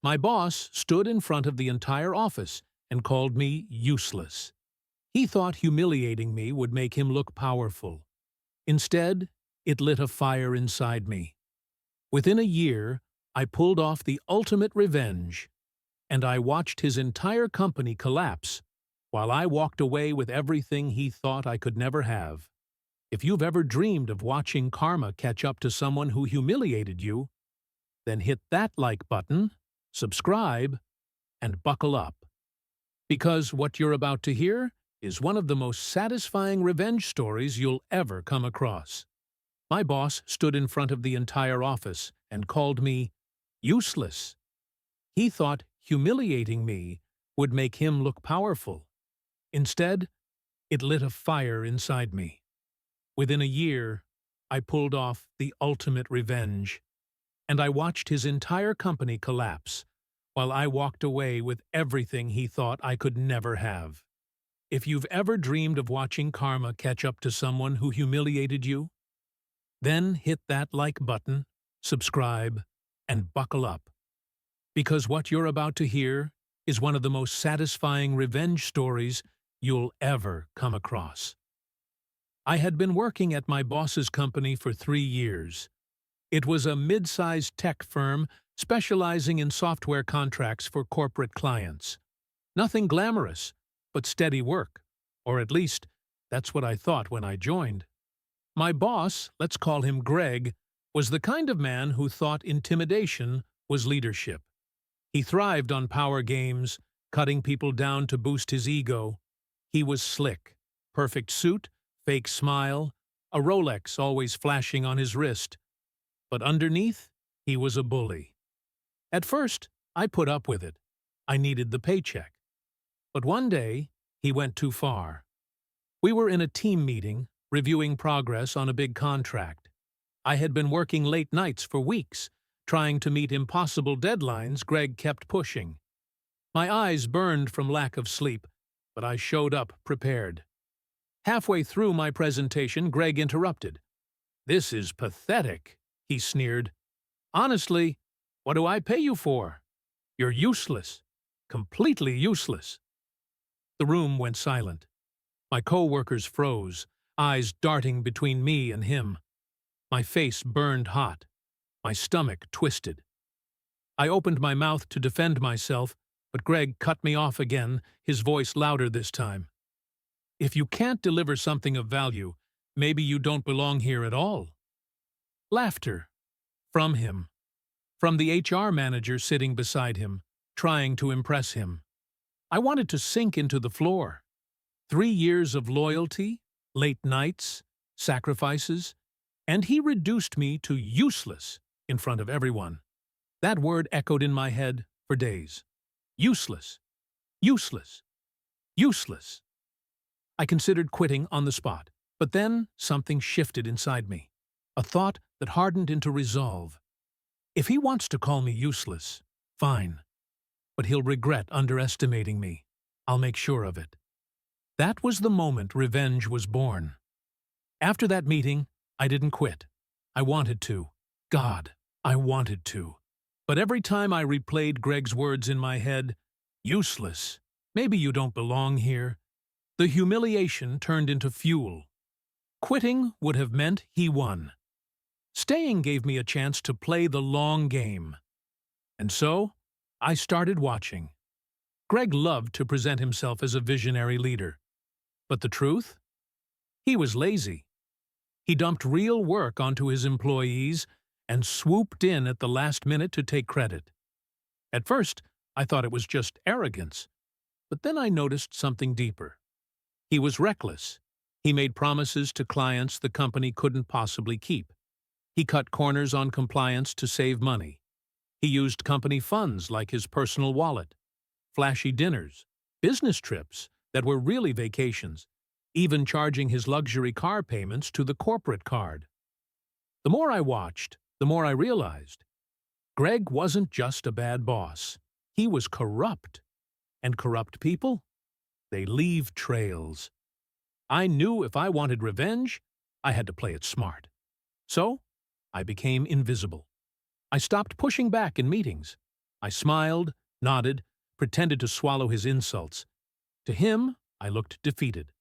My boss stood in front of the entire office and called me useless. He thought humiliating me would make him look powerful. Instead, it lit a fire inside me. Within a year, I pulled off the ultimate revenge, and I watched his entire company collapse while I walked away with everything he thought I could never have. If you've ever dreamed of watching karma catch up to someone who humiliated you, then hit that like button, subscribe, and buckle up. Because what you're about to hear is one of the most satisfying revenge stories you'll ever come across. My boss stood in front of the entire office and called me useless. He thought humiliating me would make him look powerful. Instead, it lit a fire inside me. Within a year, I pulled off the ultimate revenge, and I watched his entire company collapse while I walked away with everything he thought I could never have. If you've ever dreamed of watching karma catch up to someone who humiliated you, then hit that like button, subscribe, and buckle up. Because what you're about to hear is one of the most satisfying revenge stories you'll ever come across. I had been working at my boss's company for 3 years. It was a mid-sized tech firm specializing in software contracts for corporate clients. Nothing glamorous, but steady work, or at least that's what I thought when I joined. My boss, let's call him Greg, was the kind of man who thought intimidation was leadership. He thrived on power games, cutting people down to boost his ego. He was slick, perfect suit, fake smile, a Rolex always flashing on his wrist. But underneath, he was a bully. At first, I put up with it. I needed the paycheck. But one day, he went too far. We were in a team meeting, reviewing progress on a big contract. I had been working late nights for weeks, trying to meet impossible deadlines Greg kept pushing. My eyes burned from lack of sleep, but I showed up prepared. Halfway through my presentation, Greg interrupted. "This is pathetic," he sneered. "Honestly, what do I pay you for? You're useless. Completely useless." The room went silent. My co-workers froze, eyes darting between me and him. My face burned hot. My stomach twisted. I opened my mouth to defend myself, but Greg cut me off again, his voice louder this time. "If you can't deliver something of value, maybe you don't belong here at all." Laughter. From him. From the HR manager sitting beside him, trying to impress him. I wanted to sink into the floor. 3 years of loyalty, late nights, sacrifices, and he reduced me to useless in front of everyone. That word echoed in my head for days. Useless. Useless. Useless. I considered quitting on the spot, but then something shifted inside me. A thought that hardened into resolve. If he wants to call me useless, fine. But he'll regret underestimating me. I'll make sure of it. That was the moment revenge was born. After that meeting, I didn't quit. I wanted to. God, I wanted to. But every time I replayed Greg's words in my head, useless, maybe you don't belong here, the humiliation turned into fuel. Quitting would have meant he won. Staying gave me a chance to play the long game. And so, I started watching. Greg loved to present himself as a visionary leader. But the truth? He was lazy. He dumped real work onto his employees and swooped in at the last minute to take credit. At first, I thought it was just arrogance. But then I noticed something deeper. He was reckless. He made promises to clients the company couldn't possibly keep. He cut corners on compliance to save money. He used company funds like his personal wallet, flashy dinners, business trips that were really vacations, even charging his luxury car payments to the corporate card. The more I watched, the more I realized Greg wasn't just a bad boss. He was corrupt. And corrupt people? They leave trails. I knew if I wanted revenge, I had to play it smart. So, I became invisible. I stopped pushing back in meetings. I smiled, nodded, pretended to swallow his insults. To him, I looked defeated.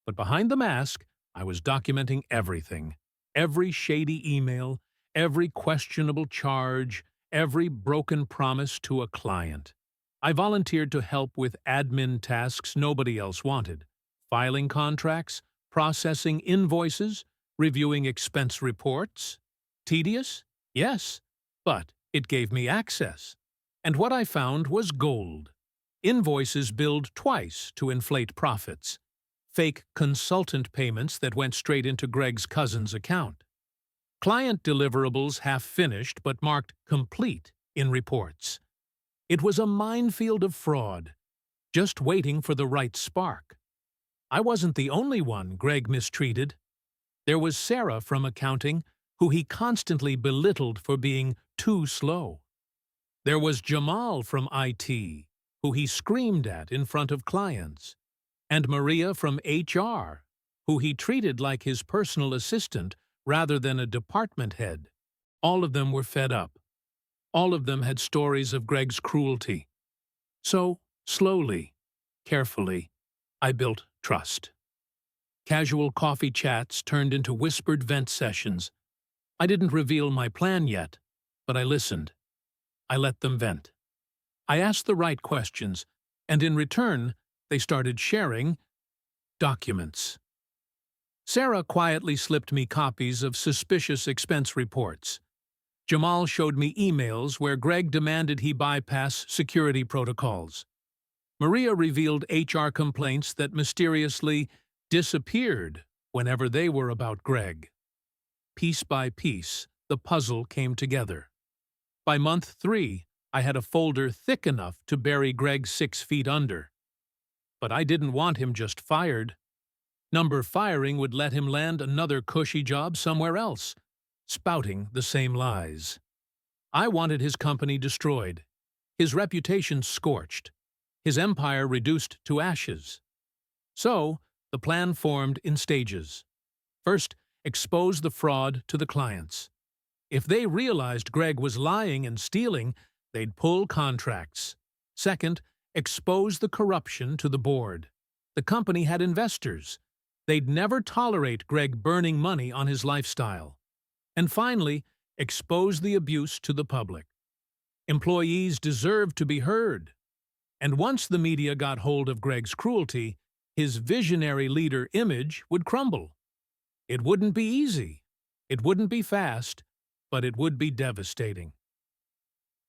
But behind the mask, I was documenting everything. Every shady email, every questionable charge, every broken promise to a client. I volunteered to help with admin tasks nobody else wanted. Filing contracts, processing invoices, reviewing expense reports. Tedious? Yes, but it gave me access. And what I found was gold. Invoices billed twice to inflate profits. Fake consultant payments that went straight into Greg's cousin's account. Client deliverables half-finished but marked complete in reports. It was a minefield of fraud, just waiting for the right spark. I wasn't the only one Greg mistreated. There was Sarah from accounting, who he constantly belittled for being too slow. There was Jamal from IT, who he screamed at in front of clients. And Maria from HR, who he treated like his personal assistant rather than a department head. All of them were fed up. All of them had stories of Greg's cruelty. So, slowly, carefully, I built trust. Casual coffee chats turned into whispered vent sessions. I didn't reveal my plan yet, but I listened. I let them vent. I asked the right questions, and in return, they started sharing documents. Sarah quietly slipped me copies of suspicious expense reports. Jamal showed me emails where Greg demanded he bypass security protocols. Maria revealed HR complaints that mysteriously disappeared whenever they were about Greg. Piece by piece, the puzzle came together. By month 3, I had a folder thick enough to bury Greg 6 feet under. But I didn't want him just fired. Number firing would let him land another cushy job somewhere else, spouting the same lies. I wanted his company destroyed, his reputation scorched, his empire reduced to ashes. So, the plan formed in stages. First, expose the fraud to the clients. If they realized Greg was lying and stealing, they'd pull contracts. Second, expose the corruption to the board. The company had investors. They'd never tolerate Greg burning money on his lifestyle. And finally, expose the abuse to the public. Employees deserved to be heard. And once the media got hold of Greg's cruelty, his visionary leader image would crumble. It wouldn't be easy. It wouldn't be fast, but it would be devastating.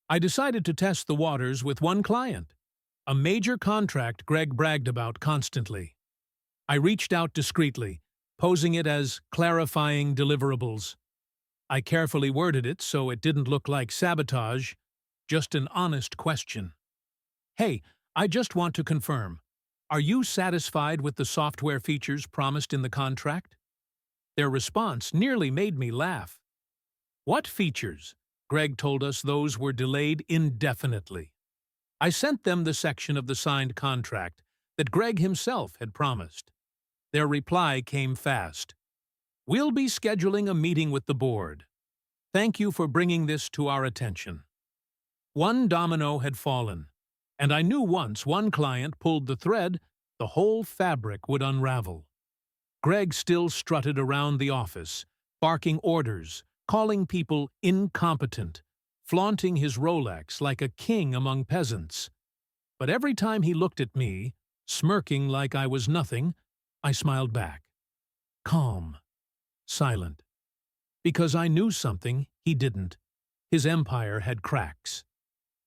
I decided to test the waters with one client, a major contract Greg bragged about constantly. I reached out discreetly, posing it as clarifying deliverables. I carefully worded it so it didn't look like sabotage, just an honest question. Hey, I just want to confirm. Are you satisfied with the software features promised in the contract? Their response nearly made me laugh. What features? Greg told us those were delayed indefinitely. I sent them the section of the signed contract that Greg himself had promised. Their reply came fast. We'll be scheduling a meeting with the board. Thank you for bringing this to our attention. One domino had fallen, and I knew once one client pulled the thread, the whole fabric would unravel. Greg still strutted around the office, barking orders, calling people incompetent, flaunting his Rolex like a king among peasants. But every time he looked at me, smirking like I was nothing, I smiled back. Calm, silent. Because I knew something he didn't. His empire had cracks.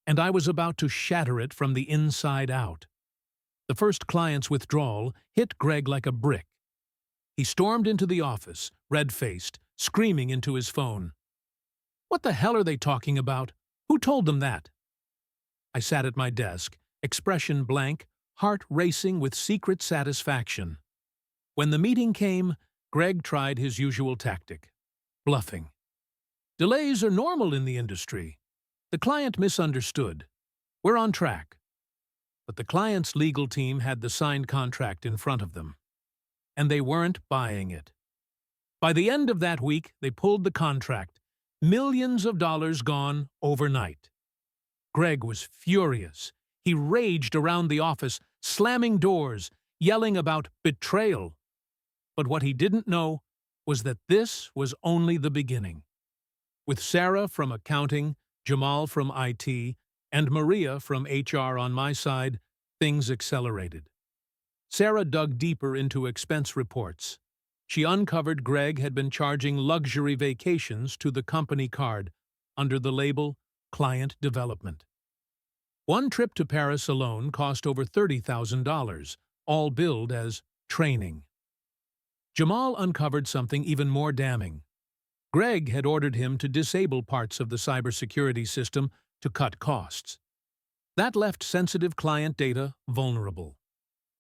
And I was about to shatter it from the inside out. The first client's withdrawal hit Greg like a brick. He stormed into the office, red-faced, screaming into his phone. What the hell are they talking about? Who told them that? I sat at my desk, expression blank, heart racing with secret satisfaction. When the meeting came, Greg tried his usual tactic. Bluffing. Delays are normal in the industry. The client misunderstood. We're on track. But the client's legal team had the signed contract in front of them. And they weren't buying it. By the end of that week, they pulled the contract. Millions of dollars gone overnight. Greg was furious. He raged around the office, slamming doors, yelling about betrayal. But what he didn't know was that this was only the beginning. With Sarah from accounting, Jamal from IT, and Maria from HR on my side, things accelerated. Sarah dug deeper into expense reports. She uncovered Greg had been charging luxury vacations to the company card under the label Client Development. One trip to Paris alone cost over $30,000, all billed as training. Jamal uncovered something even more damning. Greg had ordered him to disable parts of the cybersecurity system to cut costs. That left sensitive client data vulnerable,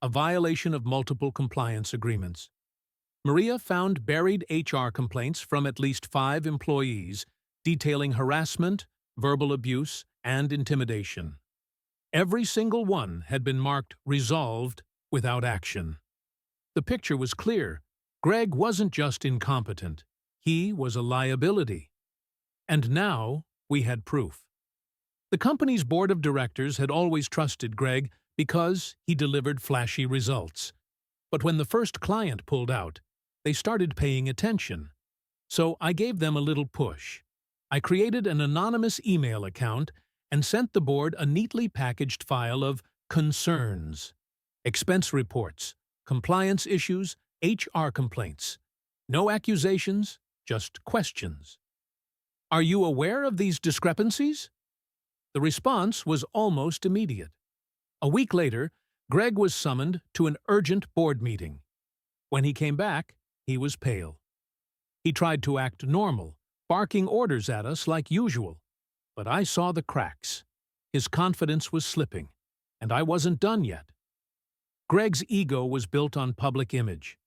a violation of multiple compliance agreements. Maria found buried HR complaints from at least 5 employees detailing harassment, verbal abuse, and intimidation. Every single one had been marked resolved without action. The picture was clear. Greg wasn't just incompetent. He was a liability. And now we had proof. The company's board of directors had always trusted Greg because he delivered flashy results. But when the first client pulled out, they started paying attention. So I gave them a little push. I created an anonymous email account and sent the board a neatly packaged file of concerns, expense reports, compliance issues, HR complaints. No accusations, just questions. Are you aware of these discrepancies? The response was almost immediate. A week later, Greg was summoned to an urgent board meeting. When he came back, he was pale. He tried to act normal, barking orders at us like usual. But I saw the cracks. His confidence was slipping, and I wasn't done yet. Greg's ego was built on public image.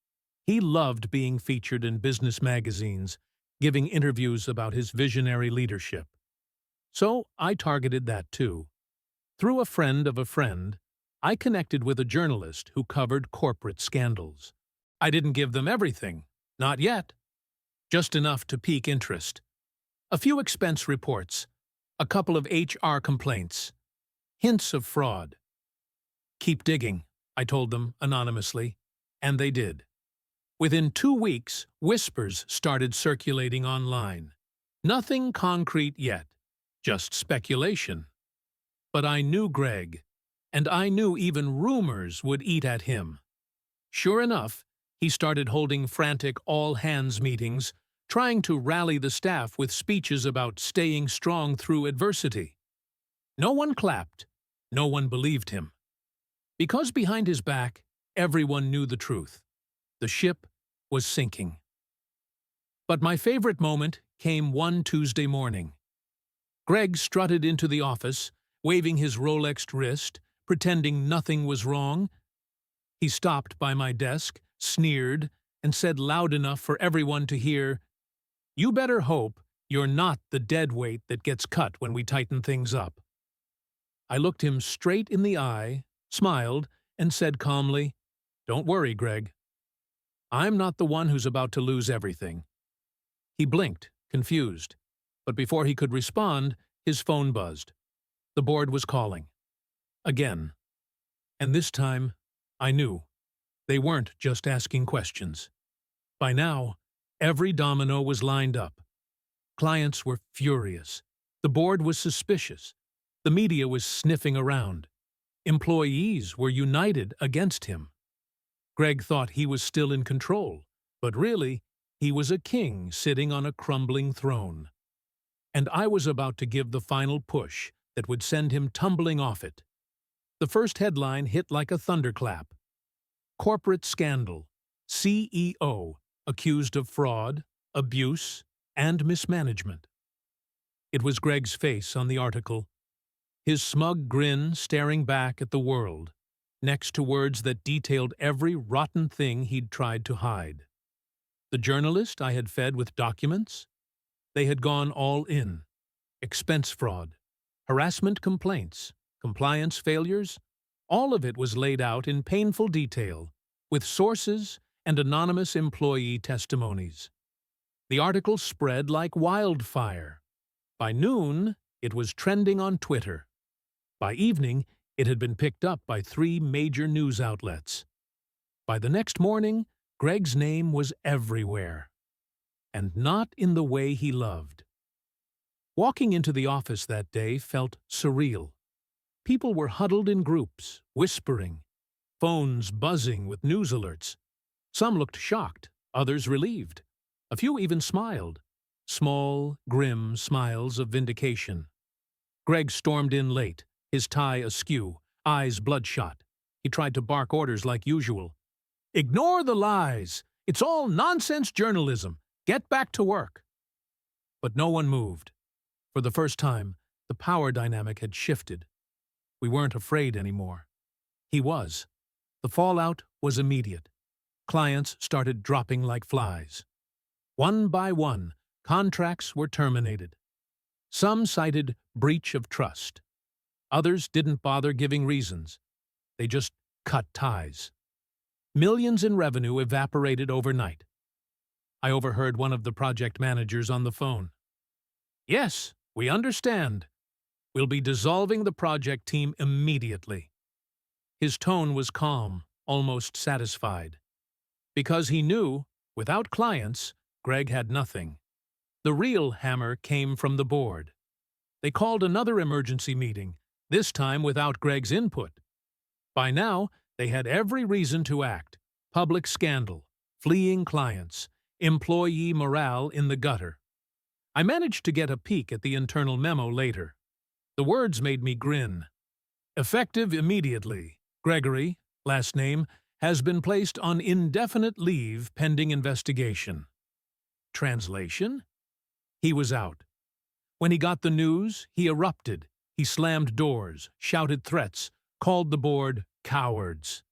He loved being featured in business magazines, giving interviews about his visionary leadership. So I targeted that too. Through a friend of a friend, I connected with a journalist who covered corporate scandals. I didn't give them everything, not yet. Just enough to pique interest. A few expense reports, a couple of HR complaints, hints of fraud. Keep digging, I told them anonymously, and they did. Within 2 weeks, whispers started circulating online. Nothing concrete yet, just speculation. But I knew Greg, and I knew even rumors would eat at him. Sure enough, he started holding frantic all-hands meetings, trying to rally the staff with speeches about staying strong through adversity. No one clapped, no one believed him. Because behind his back, everyone knew the truth. The ship was sinking. But my favorite moment came one Tuesday morning. Greg strutted into the office, waving his Rolexed wrist, pretending nothing was wrong. He stopped by my desk, sneered, and said loud enough for everyone to hear, "You better hope you're not the dead weight that gets cut when we tighten things up." I looked him straight in the eye, smiled, and said calmly, "Don't worry, Greg. I'm not the one who's about to lose everything." He blinked, confused, but before he could respond, his phone buzzed. The board was calling. Again. And this time, I knew. They weren't just asking questions. By now, every domino was lined up. Clients were furious. The board was suspicious. The media was sniffing around. Employees were united against him. Greg thought he was still in control, but really, he was a king sitting on a crumbling throne. And I was about to give the final push that would send him tumbling off it. The first headline hit like a thunderclap. Corporate scandal. CEO accused of fraud, abuse, and mismanagement. It was Greg's face on the article, his smug grin staring back at the world, next to words that detailed every rotten thing he'd tried to hide. The journalist I had fed with documents? They had gone all in. Expense fraud, harassment complaints, compliance failures, all of it was laid out in painful detail, with sources and anonymous employee testimonies. The article spread like wildfire. By noon, it was trending on Twitter. By evening, it had been picked up by 3 major news outlets. By the next morning, Greg's name was everywhere, and not in the way he loved. Walking into the office that day felt surreal. People were huddled in groups, whispering, phones buzzing with news alerts. Some looked shocked, others relieved. A few even smiled, small, grim smiles of vindication. Greg stormed in late, his tie askew, eyes bloodshot. He tried to bark orders like usual. "Ignore the lies! It's all nonsense journalism! Get back to work!" But no one moved. For the first time, the power dynamic had shifted. We weren't afraid anymore. He was. The fallout was immediate. Clients started dropping like flies. One by one, contracts were terminated. Some cited breach of trust. Others didn't bother giving reasons. They just cut ties. Millions in revenue evaporated overnight. I overheard one of the project managers on the phone. "Yes, we understand. We'll be dissolving the project team immediately." His tone was calm, almost satisfied. Because he knew, without clients, Greg had nothing. The real hammer came from the board. They called another emergency meeting, this time without Greg's input. By now, they had every reason to act. Public scandal, fleeing clients, employee morale in the gutter. I managed to get a peek at the internal memo later. The words made me grin. "Effective immediately. Gregory, last name, has been placed on indefinite leave pending investigation." Translation? He was out. When he got the news, he erupted. He slammed doors, shouted threats, called the board cowards.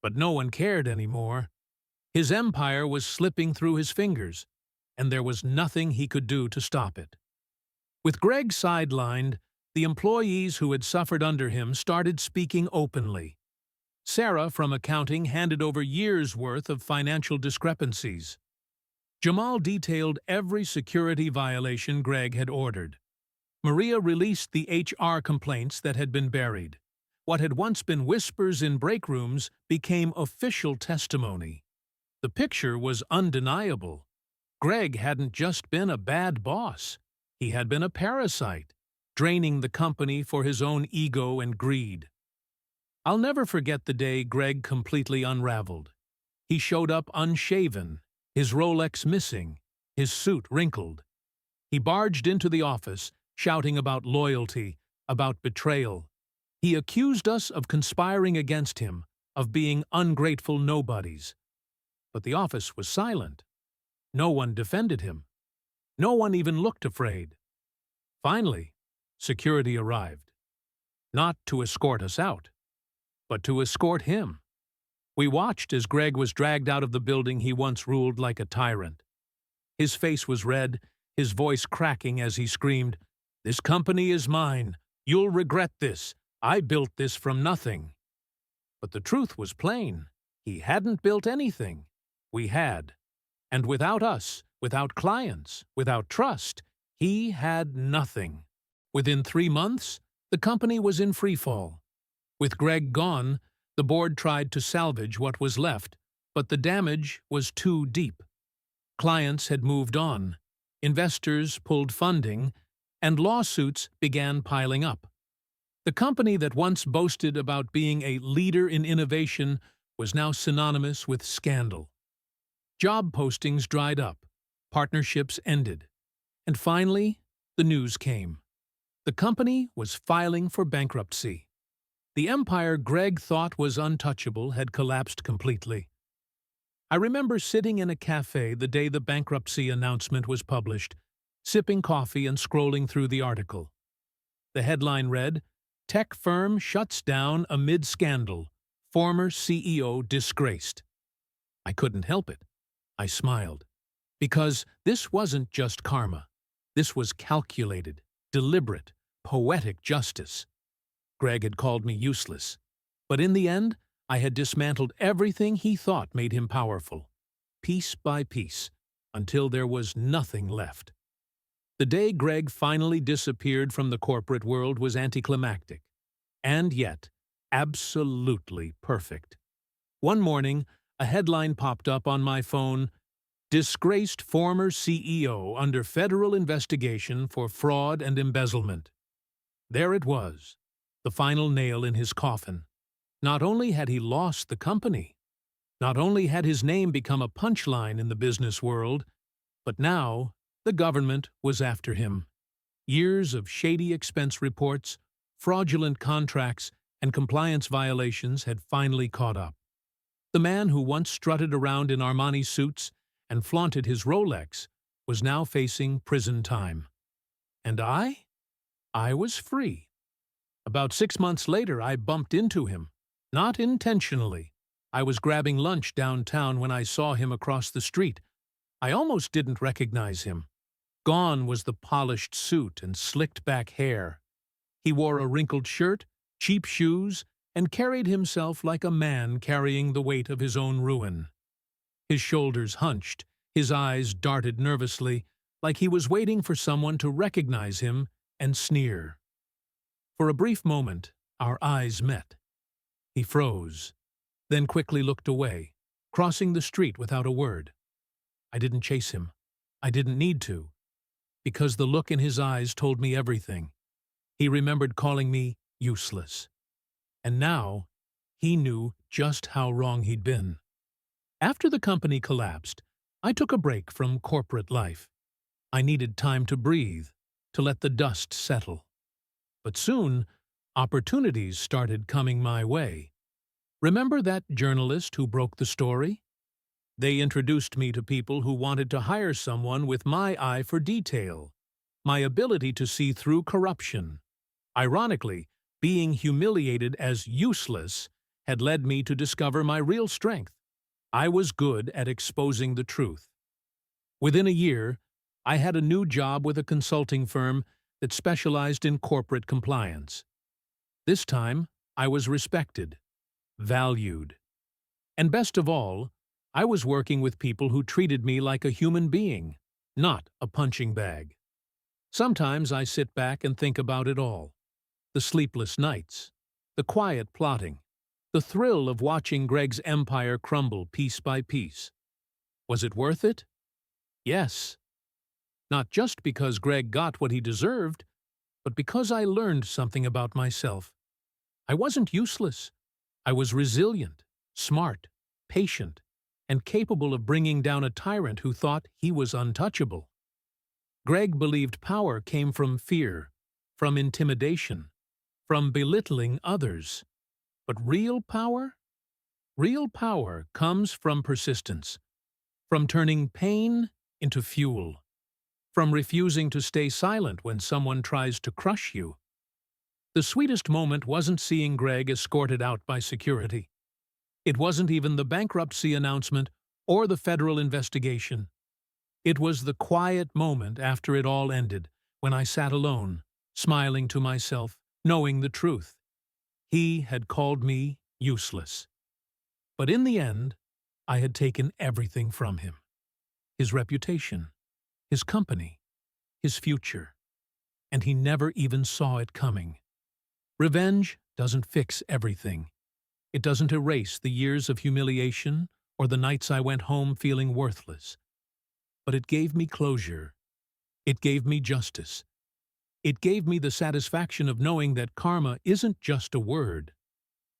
But no one cared anymore. His empire was slipping through his fingers, and there was nothing he could do to stop it. With Greg sidelined, the employees who had suffered under him started speaking openly. Sarah from accounting handed over years' worth of financial discrepancies. Jamal detailed every security violation Greg had ordered. Maria released the HR complaints that had been buried. What had once been whispers in break rooms became official testimony. The picture was undeniable. Greg hadn't just been a bad boss. He had been a parasite, draining the company for his own ego and greed. I'll never forget the day Greg completely unraveled. He showed up unshaven, his Rolex missing, his suit wrinkled. He barged into the office, shouting about loyalty, about betrayal. He accused us of conspiring against him, of being ungrateful nobodies. But the office was silent. No one defended him. No one even looked afraid. Finally, security arrived. Not to escort us out, but to escort him. We watched as Greg was dragged out of the building he once ruled like a tyrant. His face was red, his voice cracking as he screamed, "This company is mine. You'll regret this. I built this from nothing." But the truth was plain. He hadn't built anything. We had. And without us, without clients, without trust, he had nothing. Within 3 months, the company was in freefall. With Greg gone, the board tried to salvage what was left, but the damage was too deep. Clients had moved on, investors pulled funding, and lawsuits began piling up. The company that once boasted about being a leader in innovation was now synonymous with scandal. Job postings dried up, partnerships ended, and finally, the news came. The company was filing for bankruptcy. The empire Greg thought was untouchable had collapsed completely. I remember sitting in a cafe the day the bankruptcy announcement was published, sipping coffee and scrolling through the article. The headline read, "Tech firm shuts down amid scandal. Former CEO disgraced." I couldn't help it. I smiled. Because this wasn't just karma. This was calculated, deliberate, poetic justice. Greg had called me useless. But in the end, I had dismantled everything he thought made him powerful, piece by piece, until there was nothing left. The day Greg finally disappeared from the corporate world was anticlimactic. and yet absolutely perfect. One morning, a headline popped up on my phone: "Disgraced former CEO under federal investigation for fraud and embezzlement." There it was, the final nail in his coffin. Not only had he lost the company, not only had his name become a punchline in the business world, but now the government was after him. Years of shady expense reports, fraudulent contracts, and compliance violations had finally caught up. The man who once strutted around in Armani suits and flaunted his Rolex was now facing prison time. And I was free. About 6 months later, I bumped into him. Not intentionally. I was grabbing lunch downtown when I saw him across the street. I almost didn't recognize him. Gone was the polished suit and slicked-back hair. He wore a wrinkled shirt, cheap shoes, and carried himself like a man carrying the weight of his own ruin. His shoulders hunched, his eyes darted nervously, like he was waiting for someone to recognize him and sneer. For a brief moment, our eyes met. He froze, then quickly looked away, crossing the street without a word. I didn't chase him. I didn't need to, because the look in his eyes told me everything. He remembered calling me useless. And now, he knew just how wrong he'd been. After the company collapsed, I took a break from corporate life. I needed time to breathe, to let the dust settle. But soon, opportunities started coming my way. Remember that journalist who broke the story? They introduced me to people who wanted to hire someone with my eye for detail, my ability to see through corruption. Ironically, being humiliated as useless had led me to discover my real strength. I was good at exposing the truth. Within a year, I had a new job with a consulting firm that specialized in corporate compliance. This time, I was respected, valued. And best of all, I was working with people who treated me like a human being, not a punching bag. Sometimes I sit back and think about it all. The sleepless nights, the quiet plotting, the thrill of watching Greg's empire crumble piece by piece. Was it worth it? Yes. Not just because Greg got what he deserved, but because I learned something about myself. I wasn't useless. I was resilient, smart, patient, and capable of bringing down a tyrant who thought he was untouchable. Greg believed power came from fear, from intimidation, from belittling others. But real power? Real power comes from persistence, from turning pain into fuel, from refusing to stay silent when someone tries to crush you. The sweetest moment wasn't seeing Greg escorted out by security. It wasn't even the bankruptcy announcement or the federal investigation. It was the quiet moment after it all ended, when I sat alone, smiling to myself, knowing the truth. He had called me useless. But in the end, I had taken everything from him. His reputation, his company, his future. And he never even saw it coming. Revenge doesn't fix everything. It doesn't erase the years of humiliation or the nights I went home feeling worthless. But it gave me closure. It gave me justice. It gave me the satisfaction of knowing that karma isn't just a word.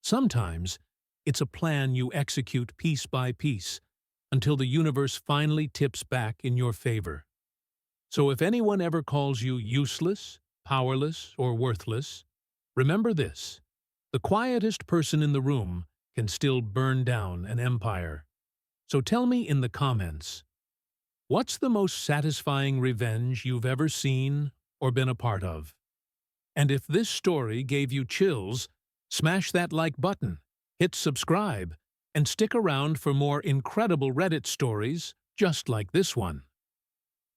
Sometimes, it's a plan you execute piece by piece until the universe finally tips back in your favor. So if anyone ever calls you useless, powerless, or worthless, remember this: the quietest person in the room can still burn down an empire. So tell me in the comments, what's the most satisfying revenge you've ever seen or been a part of? And if this story gave you chills, smash that like button, hit subscribe, and stick around for more incredible Reddit stories just like this one.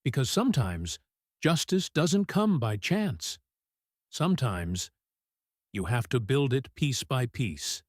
Because sometimes, justice doesn't come by chance. Sometimes, you have to build it piece by piece.